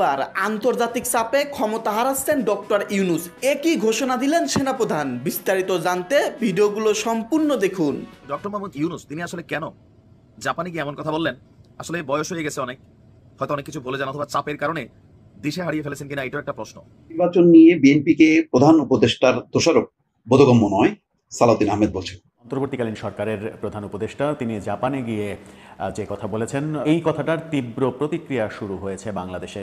এবার আন্তর্জাতিক চাপে ক্ষমতা হারাচ্ছেন ডক্টর ইউনূস। একই ঘোষণা দিলেন সেনাপ্রধান। বিস্তারিত জানতে ভিডিওগুলো সম্পূর্ণ দেখুন। ডক্টর মোহাম্মদ ইউনূস তিনি আসলে কেন জাপানে গিয়ে এমন কথা বললেন? আসলে বয়স হয়ে গেছে অনেক, হয়তো অনেক কিছু বলে যান অথবা চাপের কারণে দিশে হারিয়ে ফেলেছেন কিনা, এটাও একটা প্রশ্ন। নির্বাচন নিয়ে বিএনপিকে প্রধান উপদেষ্টার দোষারোপ বোধগম্য নয়, সালাউদ্দিন আহমেদ বলছেন। অন্তর্বর্তীকালীন সরকারের প্রধান উপদেষ্টা তিনি জাপানে গিয়ে যে কথা বলেছেন, এই কথাটার তীব্র প্রতিক্রিয়া শুরু হয়েছে বাংলাদেশে।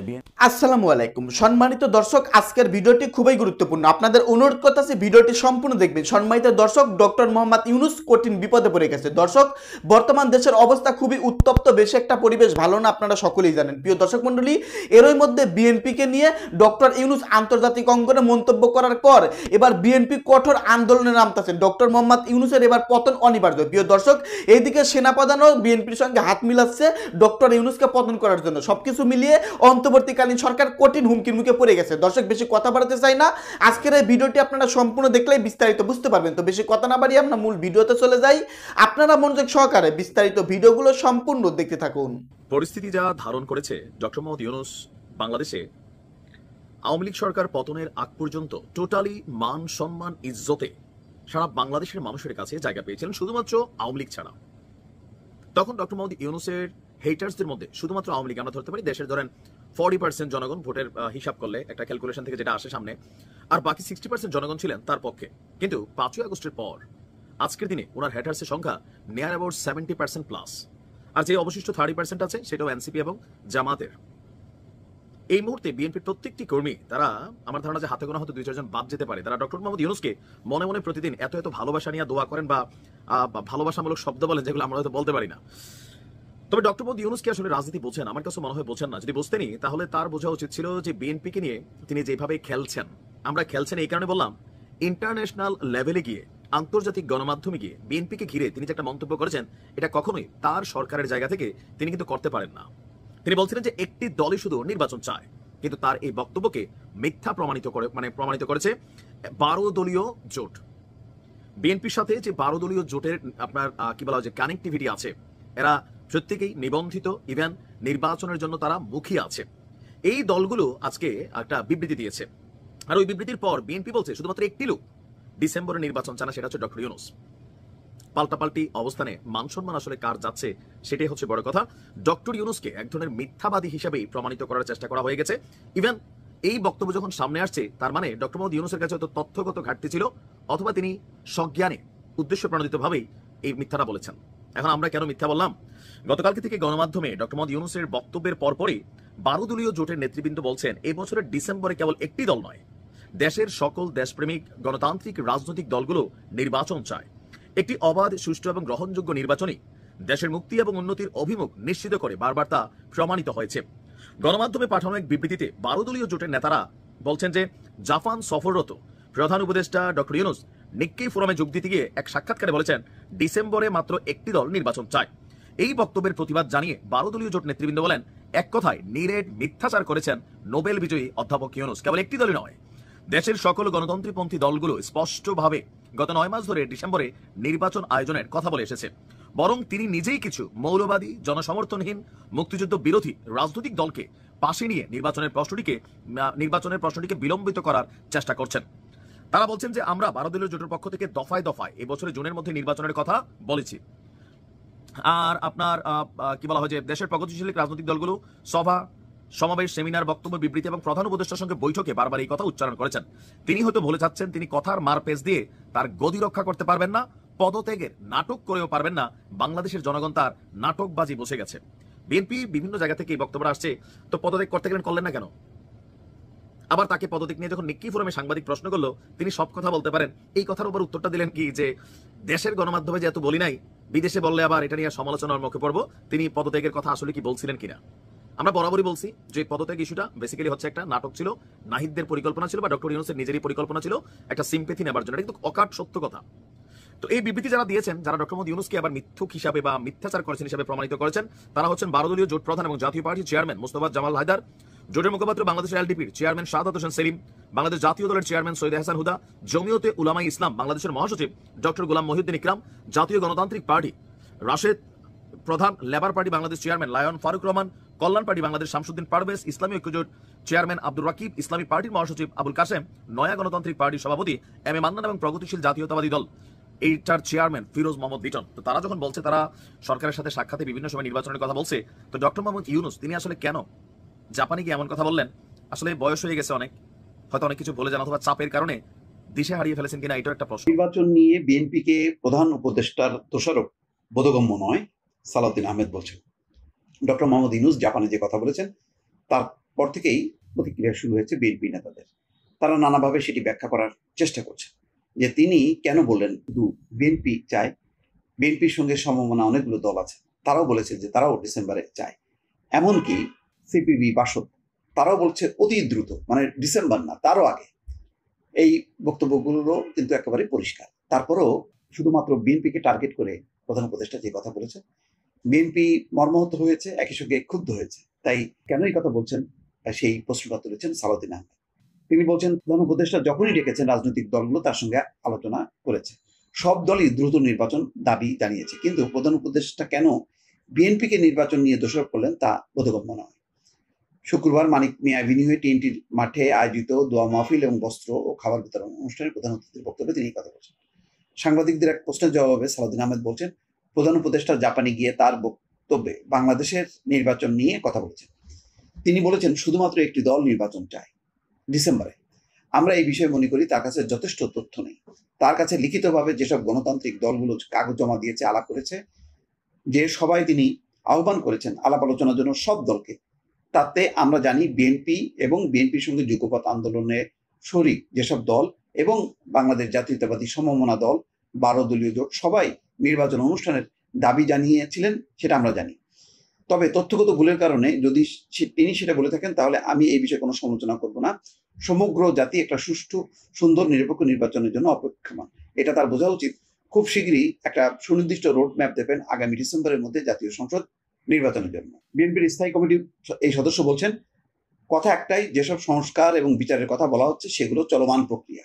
আসসালামু আলাইকুম সম্মানিত দর্শক, আজকের ভিডিওটি খুবই গুরুত্বপূর্ণ। আপনাদের অনুরোধ করতেছি ভিডিওটি সম্পূর্ণ দেখবেন। সম্মানিত দর্শক, ডক্টর মোহাম্মদ ইউনূস কঠিন বিপদে পড়ে গেছে। দর্শক, বর্তমান দেশের অবস্থা খুবই উত্তপ্ত, বেশি একটা পরিবেশ ভালো না, আপনারা সকলেই জানেন। প্রিয় দর্শক মণ্ডলী, এরই মধ্যে বিএনপিকে নিয়ে ডক্টর ইউনূস আন্তর্জাতিক অঙ্গনে মন্তব্য করার পর এবার বিএনপি কঠোর আন্দোলনে নামতেছেন। ডক্টর মোহাম্মদ ইউনূসের এবার পতন অনিবার্য। প্রিয় দর্শক, এইদিকে সেনাপ্রধানও বিএনপির সঙ্গে হাত মিলাচ্ছে ডক্টর ইউনূসকে পতন করার জন্য। সবকিছু মিলিয়ে অন্তর্বর্তীকালীন সরকার কঠিন হুমকির মুখে পড়ে গেছে। দর্শক, বেশি কথা বাড়াতে চাই না, আজকের এই ভিডিওটি আপনারা সম্পূর্ণ দেখলেই বিস্তারিত বুঝতে পারবেন। তো বেশি কথা না বাড়িয়ে আমরা মূল ভিডিওতে চলে যাই। আপনারা মনোযোগ সহকারে বিস্তারিত ভিডিওগুলো সম্পূর্ণ দেখতে থাকুন। পরিস্থিতি যা ধারণ করেছে, ডক্টর মোহাম্মদ ইউনূস বাংলাদেশে আওয়ামী লীগ সরকার পতনের আগ পর্যন্ত টোটালি মান সম্মান ইজ্জতে সারা বাংলাদেশের মানুষের কাছে জায়গা পেয়েছিলেন, শুধুমাত্র আওয়ামী লীগ ছাড়া। তখন ডক্টর মোহাম্মদ ইউনূসের হেটার্সদের মধ্যে শুধুমাত্র আওয়ামী লীগ আমরা ধরতে পারি। দেশের ধরেন 40% জনগণ ভোটের হিসাব করলে একটা ক্যালকুলেশন থেকে যেটা আসে সামনে, আর বাকি 60% জনগণ ছিলেন তার পক্ষে। কিন্তু 5ই আগস্টের পর আজকের দিনে ওনার হেটার্সের সংখ্যা নিয়ার অ্যাবাউট 70% প্লাস। আর যে অবশিষ্ট 30% আছে সেটাও এনসিপি এবং জামাতের। এই মুহূর্তে বিএনপির প্রত্যেকটি কর্মী, তারা আমার ধারণা যে হাতে গোনা হয়তো 2-4 জন বাদ যেতে পারে, তারা ডক্টর মোহাম্মদ ইউনূসকে মনে মনে প্রতিদিন এত এত ভালোবাসা নিয়ে দোয়া করেন বা ভালোবাসামূলক শব্দ বলেন, যেগুলো আমরা হয়তো বলতে পারি না। তবে ডক্টর মোহাম্মদ ইউনূসকে আসলে রাজনীতি বোঝেন? আমার কাছে মনে হয় বোঝেন না। যদি বুঝতেনি তাহলে তার বোঝা উচিত ছিল যে বিএনপিকে নিয়ে তিনি যেভাবে খেলছেন, আমরা খেলছেন এই কারণে বললাম, ইন্টারন্যাশনাল লেভেলে গিয়ে আন্তর্জাতিক গণমাধ্যমে গিয়ে বিএনপিকে ঘিরে তিনি যে একটা মন্তব্য করেছেন, এটা কখনোই তার সরকারের জায়গা থেকে তিনি কিন্তু করতে পারেন না। তিনি বলছিলেন যে একটি দলই শুধু নির্বাচন চায়, কিন্তু তার এই বক্তব্যকে মিথ্যা প্রমাণিত করেছে 12 দলীয় জোট। বিএনপির সাথে যে 12 দলীয় জোটের আপনার কি বলা হয় যে কানেক্টিভিটি আছে, এরা প্রত্যেকেই নিবন্ধিত, ইভেন নির্বাচনের জন্য তারা মুখিয়ে আছে। এই দলগুলো আজকে একটা বিবৃতি দিয়েছে, আর ওই বিবৃতির পর বিএনপি বলছে শুধুমাত্র একটি লোক ডিসেম্বরে নির্বাচন চায় না, সেটা হচ্ছে ডক্টর ইউনূস। পাল্টাপাল্টি অবস্থানে মান সম্মান আসলে কার যাচ্ছে, সেটাই হচ্ছে বড় কথা। ডক্টর ইউনূসকে এক ধরনের মিথ্যাবাদী হিসেবেই প্রমাণিত করার চেষ্টা করা হয়ে গেছে। ইভেন এই বক্তব্য যখন সামনে আসছে, তার মানে ডক্টর মোহাম্মদ ইউনূসের কাছে হয়তো তথ্যগত ঘাটতি ছিল, অথবা তিনি সজ্ঞানে উদ্দেশ্য প্রণোদিতভাবেই এই মিথ্যাটা বলেছেন। এখন আমরা কেন মিথ্যা বললাম? গতকালকে থেকে গণমাধ্যমে ডক্টর মোহাম্মদ ইউনূসের বক্তব্যের পরপরই 12 দলীয় জোটের নেতৃবৃন্দ বলছেন, এই বছরের ডিসেম্বরে কেবল একটি দল নয়, দেশের সকল দেশপ্রেমিক গণতান্ত্রিক রাজনৈতিক দলগুলো নির্বাচন চায়। একটি অবাধ, সুষ্ঠু এবং গ্রহণযোগ্য নির্বাচনই দেশের মুক্তি এবং উন্নতির অভিমুখ নিশ্চিত করে বারবার তা প্রমাণিত হয়েছে। গণমাধ্যমে পাঠানো এক বিবৃতিতে 12 দলীয় জোটের নেতারা বলছেন যে জাপান সফররত প্রধান উপদেষ্টা ডক্টর ইউনূস নিক্কেই ফোরামে যোগ দিতে গিয়ে এক সাক্ষাৎকারে বলেছেন, ডিসেম্বরে মাত্র একটি দল নির্বাচন চায়। এই বক্তব্যের প্রতিবাদ জানিয়ে 12 দলীয় জোট নেতৃবৃন্দ বলেন, এক কথায় নিরেট মিথ্যাচার করেছেন নোবেল বিজয়ী অধ্যাপক ইউনূস। কেবল একটি দলই নয়, দেশের সকল গণতন্ত্রীপন্থী দলগুলো স্পষ্টভাবে গত 9 মাস ধরে ডিসেম্বরে নির্বাচন আয়োজনের কথা বলে এসেছে। বরং তিনি নিজেই কিছু মৌলবাদী, জনসমর্থনহীন, মুক্তিযুদ্ধ বিরোধী রাজনৈতিক দলকে পাশে নিয়ে নির্বাচনের প্রশ্নটিকে বিলম্বিত করার চেষ্টা করছেন। তারা বলছেন যে আমরা 12 দলীয় জোটের পক্ষ থেকে দফায় দফায় এবছরের জুনের মধ্যে নির্বাচনের কথা বলেছি। আর আপনার কি বলা হয় যে দেশের প্রগতিশীল রাজনৈতিক দলগুলো সভা, সমাবেশ, সেমিনার, বক্তব্য, বিবৃতি এবং প্রধান উপদেষ্টার সঙ্গে বৈঠকে বারবার এই কথা উচ্চারণ করেছেন। তিনি হয়তো বলে যাচ্ছেন তিনি কথার মারপেচ দিয়ে তার গদি রক্ষা করতে পারবেন না, পদত্যাগের নাটক করেও পারবেন না। বাংলাদেশের জনগণ তার নাটকবাজি বসে গেছে। বিএনপি বিভিন্ন জায়গা থেকে এই বক্তব্য আসছে, তো পদত্যাগ করতে গেলেন, করলেন না কেন? আবার তাকে পদত্যাগ নিয়ে যখন নিক্কি ফোরামে সাংবাদিক প্রশ্ন করলো, তিনি সব কথা বলতে পারেন। এই কথার উপর উত্তরটা দিলেন কি যে দেশের গণমাধ্যমে যে এত বলি নাই, বিদেশে বললে আবার এটা নিয়ে সমালোচনার মুখে পড়বো। তিনি পদত্যাগের কথা আসলে কি বলছিলেন কিনা? আমরা বরাবরই বলছি যে পদত্যাগ ইস্যুটা বেসিক্যালি হচ্ছে একটা নাটক ছিল, নাহিদদের পরিকল্পনা ছিল বা ডক্টর ইউনূসের নিজেরই পরিকল্পনা ছিল একটা সিম্পেথি নেবার জন্য। এটা কিন্তু অকাট সত্য কথা। তো এই বিবৃতি যারা দিয়েছেন, যারা ডক্টর মোহাম্মদ ইউনূসকে আবার মিথ্যুক হিসাবে বা মিথ্যাচার করেছেন হিসাবে প্রমাণিত করেছেন, তারা হচ্ছেন 12 দলীয় জোট প্রধান এবং জাতীয় পার্টির চেয়ারম্যান মোস্তফা জামাল হায়দার, জোটের মুখপাত্র বাংলাদেশের এলডিপির চেয়ারম্যান শাহাদাত হোসেন সেলিম, বাংলাদেশ জাতীয় দলের চেয়ারম্যান সৈয়দ হাসান হুদা, জমিয়তে উলামায়ে ইসলাম বাংলাদেশের মহাসচিব ডক্টর গোলাম মহিউদ্দিন ইকরাম, জাতীয় গণতান্ত্রিক Party Rashed Prodhan, Labour Party Bangladesh chairman lion Faruk Rahman, Kalyan Party Bangladesh Shamsuddin Parvez, Islami Oikyajote chairman Abdur Rakib, ইসলামী পার্টির মহাসচিব আবুল কাসেম, নয়া গণতান্ত্রিক পার্টির সভাপতি এম এ মান্নান এবং প্রগতিশীল জাতীয়তাবাদী দল এইটার চেয়ারম্যান ফিরোজ মোহাম্মদ লিটন। তো তারা যখন বলছে তারা সরকারের সাথে সাক্ষাতে বিভিন্ন সময় নির্বাচনের কথা বলছে, তো ডক্টর মোহাম্মদ ইউনূস তিনি আসলে কেন জাপানে গিয়ে এমন কথা বললেন? আসলে বয়স হয়ে গেছে অনেক, হয়তো অনেক কিছু বলে যান অথবা চাপের কারণে দিশে হারিয়ে ফেলেছেন কিনা, এটাও একটা প্রশ্ন। নির্বাচন নিয়ে বিএনপিকে প্রধান উপদেষ্টার দোষারোপ বোধগম্য নয়, সালাউদ্দিন আহমেদ বলছেন। ডক্টর মোহাম্মদ ইউনূস জাপানে যে কথা বলেছেন তারপর থেকেই প্রতিক্রিয়া শুরু হয়েছে বিএনপি নেতাদের। তারা নানাভাবে সেটি ব্যাখ্যা করার চেষ্টা করছে যে তিনি কেন বললেন শুধু বিএনপি চায়। বিএনপির সঙ্গে সমমনা অনেকগুলো দল আছে, তারাও বলেছে যে তারাও ডিসেম্বরে চায়। এমনকি সিপিবি বাসদ তারাও বলছে অতি দ্রুত, মানে ডিসেম্বর না তারও আগে। এই বক্তব্যগুলো কিন্তু একেবারে পরিষ্কার। তারপরেও শুধুমাত্র বিএনপিকে টার্গেট করে প্রধান উপদেষ্টা যে কথা বলেছে, বিএনপি মর্মাহত হয়েছে, একই সঙ্গে ক্ষুব্ধ হয়েছে। তাই কেন এই কথা বলছেন সেই প্রশ্নটা তুলেছেন সালাউদ্দিন আহমেদ। তিনি বলছেন প্রধান উপদেষ্টা যখনই ডেকেছেন রাজনৈতিক দলগুলো তার সঙ্গে আলোচনা করেছে, সব দলই দ্রুত নির্বাচন দাবি জানিয়েছে, কিন্তু প্রধান উপদেষ্টা কেন বিএনপিকে নির্বাচন নিয়ে দোষারোপ করলেন তা বোধগম্য নয়। শুক্রবার মানিক মিয়া অ্যাভিনিউয়ে টিএনটির মাঠে আয়োজিত দোয়া মাহফিল এবং বস্ত্র ও খাবার বিতরণ অনুষ্ঠানে প্রধান অতিথির বক্তব্যে তিনি এই কথা বলছেন। সাংবাদিকদের এক প্রশ্নের জবাবে সালাউদ্দিন আহমেদ বলছেন, প্রধান উপদেষ্টা জাপানে গিয়ে তার বক্তব্যে বাংলাদেশের নির্বাচন নিয়ে কথা বলেছেন। তিনি বলেছেন শুধুমাত্র একটি দল নির্বাচন চায় ডিসেম্বরে। আমরা এই বিষয়ে মনে করি তার কাছে যথেষ্ট তথ্য নেই। তার কাছে লিখিতভাবে যেসব গণতান্ত্রিক দলগুলো কাগজ জমা দিয়েছে, আলাপ করেছে, যে সবাই তিনি আহ্বান করেছেন আলাপ আলোচনার জন্য সব দলকে, তাতে আমরা জানি বিএনপি এবং বিএনপির সঙ্গে যুগপৎ আন্দোলনে শরিক যেসব দল এবং বাংলাদেশ জাতীয়তাবাদী সমমনা দল 12 দলীয় জোট সবাই নির্বাচন অনুষ্ঠানের দাবি জানিয়েছিলেন, সেটা আমরা জানি। তবে তথ্যগত ভুলের কারণে যদি তিনি সেটা বলে থাকেন তাহলে আমি এই বিষয়ে কোনো সমালোচনা করব না। সমগ্র জাতি একটা সুষ্ঠু সুন্দর নিরপেক্ষ নির্বাচনের জন্য অপেক্ষমান, এটা তার বোঝা উচিত। খুব শীঘ্রই একটা সুনির্দিষ্ট রোড ম্যাপ দেবেন আগামী ডিসেম্বরের মধ্যে জাতীয় সংসদ নির্বাচনের জন্য। বিএনপির স্থায়ী কমিটির এই সদস্য বলছেন, কথা একটাই, যেসব সংস্কার এবং বিচারের কথা বলা হচ্ছে সেগুলো চলমান প্রক্রিয়া।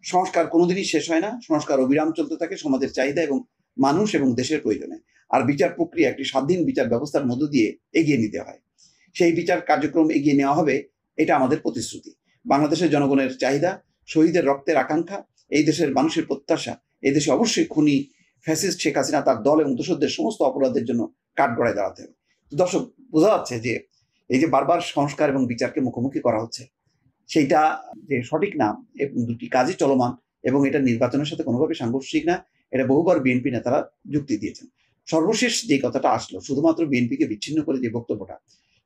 সংস্কার কোনোদিনই শেষ হয় না, সংস্কার অবিরাম চলতে থাকে সমাজের চাহিদা এবং মানুষ এবং দেশের প্রয়োজনে। আর বিচার প্রক্রিয়া একটি স্বাধীন বিচার ব্যবস্থার মধ্য দিয়ে এগিয়ে নিতে হয়। সেই বিচার কার্যক্রম এগিয়ে নেওয়া হবে, এটা আমাদের প্রতিশ্রুতি। বাংলাদেশের জনগণের চাহিদা, শহীদের রক্তের আকাঙ্ক্ষা, এই দেশের মানুষের প্রত্যাশা, এই দেশে অবশ্যই খুনি ফ্যাসিস্ট শেখ হাসিনা তার দল এবং দোসরদের সমস্ত অপরাধের জন্য কাঠগড়ায় দাঁড়াতে হবে। দর্শক, বোঝা যাচ্ছে যে এই যে বারবার সংস্কার এবং বিচারকে মুখোমুখি করা হচ্ছে, সেইটা যে সঠিক না, এবং দুটি কাজই চলমান এবং এটা নির্বাচনের সাথে কোনোভাবে সাংঘর্ষিক না, এটা বহুবার বিএনপি নেতারা যুক্তি দিয়েছেন। সর্বশেষ যে কথাটা আসলো শুধুমাত্র বিএনপিকে বিচ্ছিন্ন করে যে বক্তব্যটা,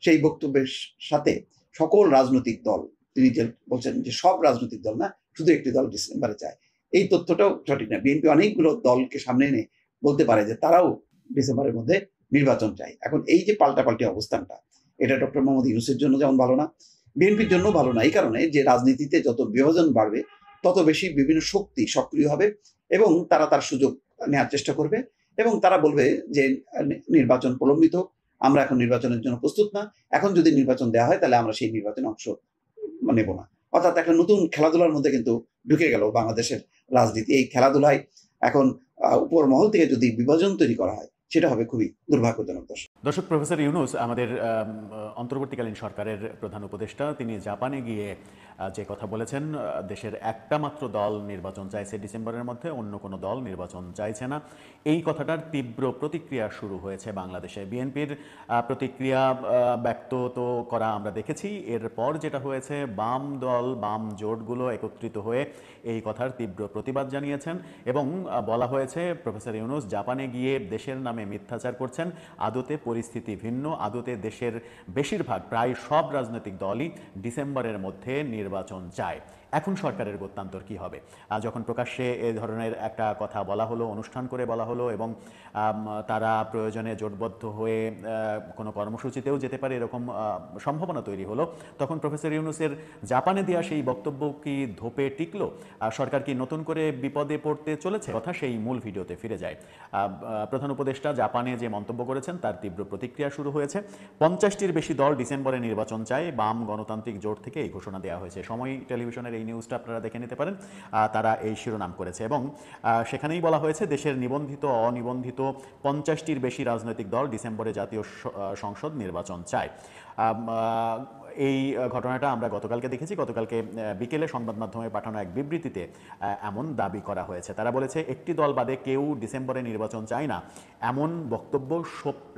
সেই বক্তব্যের সাথে সকল রাজনৈতিক দল, তিনি যে বলছেন যে সব রাজনৈতিক দল না, শুধু একটি দল ডিসেম্বরে চায়, এই তথ্যটাও সঠিক না। বিএনপি অনেকগুলো দলকে সামনে এনে বলতে পারে যে তারাও ডিসেম্বরের মধ্যে নির্বাচন চায়। এখন এই যে পাল্টাপাল্টি অবস্থানটা, এটা ডক্টর মোহাম্মদ ইউনূসের জন্য যেমন ভালো না, বিএনপির জন্য ভালো না। এই কারণে যে রাজনীতিতে যত বিভাজন বাড়বে তত বেশি বিভিন্ন শক্তি সক্রিয় হবে এবং তারা তার সুযোগ নেওয়ার চেষ্টা করবে এবং তারা বলবে যে নির্বাচন প্রলম্বিত হোক, আমরা এখন নির্বাচনের জন্য প্রস্তুত না, এখন যদি নির্বাচন দেওয়া হয় তাহলে আমরা সেই নির্বাচনে অংশ নেব না। অর্থাৎ একটা নতুন খেলাধুলার মধ্যে কিন্তু ঢুকে গেল বাংলাদেশের রাজনীতি। এই খেলাধুলায় এখন উপর মহল থেকে যদি বিভাজন তৈরি করা হয় সেটা হবে খুবই দুর্ভাগ্যজনক। দর্শক, প্রফেসর ইউনূস আমাদের অন্তর্বর্তীকালীন সরকারের প্রধান উপদেষ্টা, তিনি জাপানে গিয়ে যে কথা বলেছেন, দেশের একটা মাত্র দল নির্বাচন চাইছে ডিসেম্বরের মধ্যে, অন্য কোনো দল নির্বাচন চাইছে না। এই কথাটার তীব্র প্রতিক্রিয়া শুরু হয়েছে বাংলাদেশে। বিএনপির প্রতিক্রিয়া ব্যক্ত তো করা আমরা দেখেছি, এরপর যেটা হয়েছে বাম দল, বাম জোটগুলো একত্রিত হয়ে এই কথার তীব্র প্রতিবাদ জানিয়েছেন এবং বলা হয়েছে প্রফেসর ইউনূস জাপানে গিয়ে দেশের নামে মিথ্যাচার করছেন। আদতে পরিস্থিতি ভিন্ন, আদতে দেশের বেশিরভাগ প্রায় সব রাজনৈতিক দলই ডিসেম্বরের মধ্যে নির্বাচন চায়। এখন সরকারের গত্যান্তর কি হবে? যখন প্রকাশ্যে এ ধরনের একটা কথা বলা হলো, অনুষ্ঠান করে বলা হলো এবং তারা প্রয়োজনে জোটবদ্ধ হয়ে কোনো কর্মসূচিতেও যেতে পারে এরকম সম্ভাবনা তৈরি হলো, তখন প্রফেসর ইউনূসের জাপানে দেওয়া সেই বক্তব্য কি ধোপে টিকলো? সরকার কি নতুন করে বিপদে পড়তে চলেছে? কথা সেই মূল ভিডিওতে ফিরে যায়। প্রধান উপদেষ্টা জাপানে যে মন্তব্য করেছেন তার তীব্র প্রতিক্রিয়া শুরু হয়েছে। 50টির বেশি দল ডিসেম্বরে নির্বাচন চায়, বাম গণতান্ত্রিক জোট থেকে এই ঘোষণা দেওয়া হয়েছে। সময় টেলিভিশনের এই নিউজটা আপনারা দেখে নিতে পারেন। তারা এই শিরোনাম করেছে এবং সেখানেই বলা হয়েছে দেশের নিবন্ধিত অনিবন্ধিত 50টির বেশি রাজনৈতিক দল ডিসেম্বরে জাতীয় সংসদ নির্বাচন চায়। এই ঘটনাটা আমরা গতকালকে দেখেছি। গতকালকে বিকেলে সংবাদ মাধ্যমে পাঠানো এক বিবৃতিতে এমন দাবি করা হয়েছে। তারা বলেছে একটি দল বাদে কেউ ডিসেম্বরে নির্বাচন চায় না, এমন বক্তব্য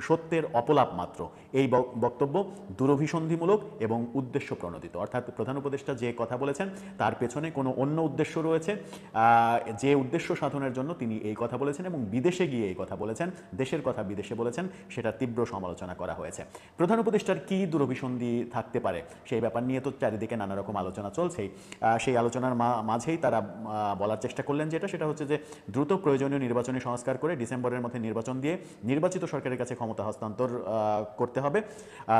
সত্যের অপলাপ মাত্র। এই বক্তব্য দুরভিসন্ধিমূলক এবং উদ্দেশ্য প্রণোদিত। অর্থাৎ প্রধান উপদেষ্টা যে কথা বলেছেন তার পেছনে কোনো অন্য উদ্দেশ্য রয়েছে, যে উদ্দেশ্য সাধনের জন্য তিনি এই কথা বলেছেন এবং বিদেশে গিয়ে এই কথা বলেছেন, দেশের কথা বিদেশে বলেছেন, সেটা তীব্র সমালোচনা করা হয়েছে। প্রধান উপদেষ্টার কি দুরভিসন্ধি থাকতে পারে সেই ব্যাপার নিয়ে তো চারিদিকে নানা রকম আলোচনা চলছেই। সেই আলোচনার মাঝেই তারা বলার চেষ্টা করলেন সেটা হচ্ছে যে দ্রুত প্রয়োজনীয় নির্বাচনী সংস্কার করে ডিসেম্বরের মধ্যে নির্বাচন দিয়ে নির্বাচিত সরকারের কাছে ক্ষমতা হস্তান্তর করতে হবে।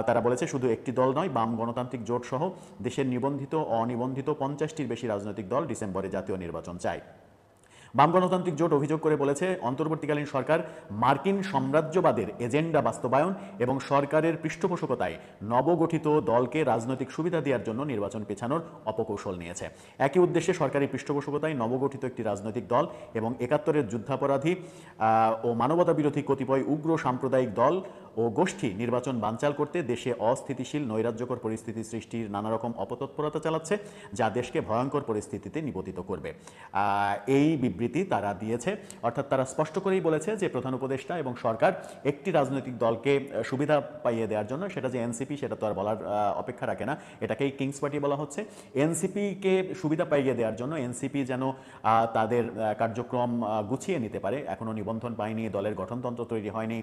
তারা বলেছে শুধু একটি দল নয়, বাম গণতান্ত্রিক জোট সহ দেশের নিবন্ধিত অনিবন্ধিত 50টির বেশি রাজনৈতিক দল ডিসেম্বরে জাতীয় নির্বাচন চায়। বাম গণতান্ত্রিক জোট অভিযোগ করে বলেছে অন্তর্বর্তীকালীন সরকার মার্কিন সাম্রাজ্যবাদের এজেন্ডা বাস্তবায়ন এবং সরকারের পৃষ্ঠপোষকতায় নবগঠিত দলকে রাজনৈতিক সুবিধা দেওয়ার জন্য নির্বাচন পেছানোর অপকৌশল নিয়েছে। একই উদ্দেশ্যে সরকারি পৃষ্ঠপোষকতায় নবগঠিত একটি রাজনৈতিক দল এবং 71-এর যুদ্ধাপরাধী ও মানবতা বিরোধী কতিপয় উগ্র সাম্প্রদায়িক দল ও গোষ্ঠী নির্বাচন বানচাল করতে দেশে অস্থিতিশীল নৈরাজ্যকর পরিস্থিতি সৃষ্টির নানা রকম অপতৎপরতা চালাচ্ছে, যা দেশকে ভয়ঙ্কর পরিস্থিতিতে নিপতিত করবে। এই বিবৃতি তারা দিয়েছে, অর্থাৎ তারা স্পষ্ট করেই বলেছে যে প্রধান উপদেষ্টা এবং সরকার একটি রাজনৈতিক দলকে সুবিধা পাইয়ে দেওয়ার জন্য, সেটা যে এনসিপি সেটা তো আর বলার অপেক্ষা রাখে না, এটাকেই কিংস পার্টি বলা হচ্ছে। এনসিপিকে সুবিধা পাইয়ে দেওয়ার জন্য এনসিপি যেন তাদের কার্যক্রম গুছিয়ে নিতে পারে। এখনও নিবন্ধন পায়নি, দলের গঠনতন্ত্র তৈরি হয়নি,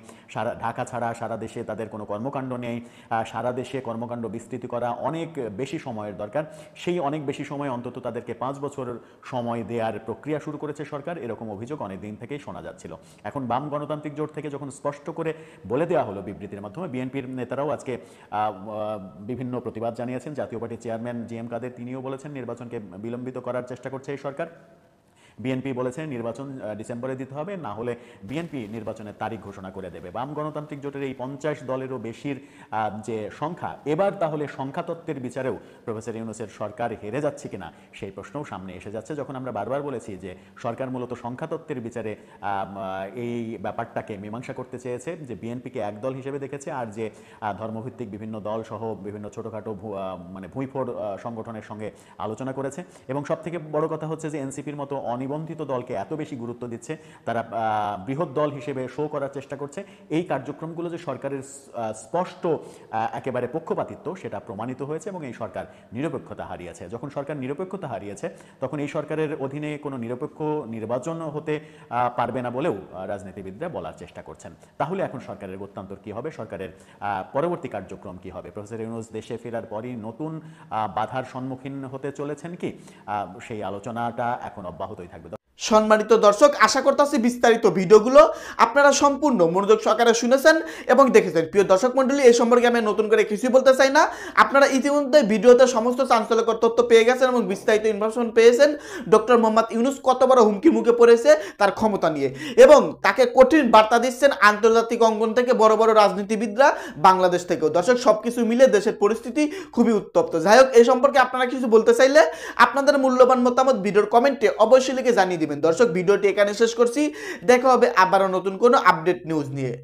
ঢাকা ছাড়া সারা দেশে তাদের কোনো কর্মকাণ্ড নেই, সারা দেশে কর্মকাণ্ড বিস্তৃতি করা অনেক বেশি সময়ের দরকার। সেই অনেক বেশি সময় অন্তত তাদেরকে 5 বছর সময় দেওয়ার প্রক্রিয়া শুরু করেছে সরকার, এরকম অভিযোগ অনেক দিন থেকেই শোনা যাচ্ছিল। এখন বাম গণতান্ত্রিক জোট থেকে যখন স্পষ্ট করে বলে দেওয়া হলো বিবৃতির মাধ্যমে, বিএনপির নেতারাও আজকে বিভিন্ন প্রতিবাদ জানিয়েছেন। জাতীয় পার্টির চেয়ারম্যান জি.এম. কাদের তিনিও বলেছেন নির্বাচনকে বিলম্বিত করার চেষ্টা করছে এই সরকার। বিএনপি বলেছে নির্বাচন ডিসেম্বরে দিতে হবে, না হলে বিএনপি নির্বাচনের তারিখ ঘোষণা করে দেবে। বাম গণতান্ত্রিক জোটের এই 50 দলেরও বেশির যে সংখ্যা, এবার তাহলে সংখ্যাতত্ত্বের বিচারেও প্রফেসর ইউনূসের সরকার হেরে যাচ্ছে কিনা সেই প্রশ্নও সামনে এসে যাচ্ছে। যখন আমরা বারবার বলেছি যে সরকার মূলত সংখ্যাতত্ত্বের বিচারে এই ব্যাপারটাকে মীমাংসা করতে চেয়েছে, যে বিএনপিকে এক দল হিসেবে দেখেছে, আর যে ধর্মভিত্তিক বিভিন্ন দল সহ বিভিন্ন ছোটোখাটো মানে ভুঁইফোড় সংগঠনের সঙ্গে আলোচনা করেছে। এবং সবথেকে বড় কথা হচ্ছে যে এনসিপির মতো নিবন্ধিত দলকে এত বেশি গুরুত্ব দিচ্ছে, তারা বৃহৎ দল হিসেবে শো করার চেষ্টা করছে। এই কার্যক্রমগুলো যে সরকারের স্পষ্ট একেবারে পক্ষপাতিত্ব, সেটা প্রমাণিত হয়েছে এবং এই সরকার নিরপেক্ষতা হারিয়েছে। যখন সরকার নিরপেক্ষতা হারিয়েছে, তখন এই সরকারের অধীনে কোনো নিরপেক্ষ নির্বাচন হতে পারবে না বলেও রাজনীতিবিদরা বলার চেষ্টা করছেন। তাহলে এখন সরকারের গত্যান্তর কী হবে, সরকারের পরবর্তী কার্যক্রম কী হবে? প্রফেসর ইউনূস দেশে ফেরার পরই নতুন বাধার সম্মুখীন হতে চলেছেন কি, সেই আলোচনাটা এখন অব্যাহতই থাকবে। সম্মানিত দর্শক, আশা করতেছি বিস্তারিত ভিডিওগুলো আপনারা সম্পূর্ণ মনোযোগ সহকারে শুনেছেন এবং দেখেছেন। প্রিয় দর্শক মণ্ডলী, এই সম্পর্কে আমি নতুন করে কিছুই বলতে চাই না। আপনারা ইতিমধ্যে ভিডিওতে সমস্ত চাঞ্চল্যকর তথ্য পেয়ে গেছেন এবং বিস্তারিত ইনফরমেশন পেয়েছেন ডক্টর মোহাম্মদ ইউনূস কত বড় হুমকির মুখে পড়েছে তার ক্ষমতা নিয়ে, এবং তাকে কঠিন বার্তা দিচ্ছেন আন্তর্জাতিক অঙ্গন থেকে বড় বড় রাজনীতিবিদরা, বাংলাদেশ থেকেও। দর্শক, সবকিছু মিলে দেশের পরিস্থিতি খুবই উত্তপ্ত। যাই হোক, এই সম্পর্কে আপনারা কিছু বলতে চাইলে আপনাদের মূল্যবান মতামত ভিডিওর কমেন্টে অবশ্যই লিখে জানিয়ে দিবেন। দর্শক, ভিডিওটি এখানে শেষ করছি। দেখা হবে আবারও নতুন কোনো আপডেট নিউজ নিয়ে।